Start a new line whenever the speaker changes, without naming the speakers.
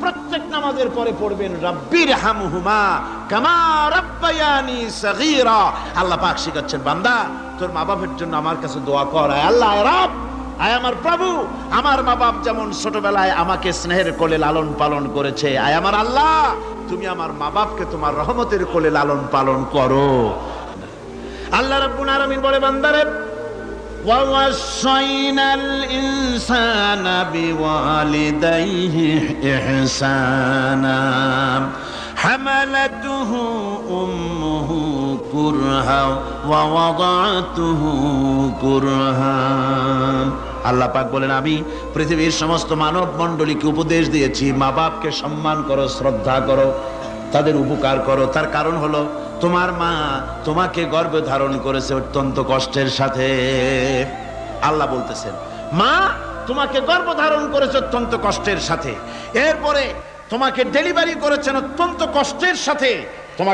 প্রত্যেক নামাজের পরে পড়বেন রাব্বিরহামহুমা কামা রাব্বায়ানি সগীরা। আল্লাহ পাক শিখাচ্ছেন, বান্দা তোর মা বাবার জন্য আমার কাছে দোয়া কর। আয় আল্লাহ, আয় রব, আয় আমার প্রভু, আমার মা বাপ যেমন ছোটবেলায় আমাকে স্নেহের কোলে লালন পালন করেছে, আয় আমার আল্লাহ তুমি আমার মা বাপকে তোমার রহমতের কোলে লালন পালন করো। আল্লাহ রাব্বুল আলামিন বলে, বান্দারে ওয়াসাইনাল ইনসানা বিওয়ালিদাইহি ইহসানা হামালাতুহু উম্মুহু কুরহা ওয়া ওয়াদাতুহু কুরহা। আল্লাহ পাক বলেন, আমি পৃথিবীর সমস্ত মানব মণ্ডলীকে উপদেশ দিয়েছি, মা বাপকে সম্মান করো, শ্রদ্ধা করো, তাদের উপকার করো। তার কারণ হলো তোমার মা তোমাকে গর্ভে ধারণ করেছে অত্যন্ত কষ্টের সাথে। আল্লাহ বলতেছেন, মা তোমাকে গর্ভধারণ করেছে অত্যন্ত কষ্টের সাথে, এরপরে তোমাকে ডেলিভারি করেছেন অত্যন্ত কষ্টের সাথে।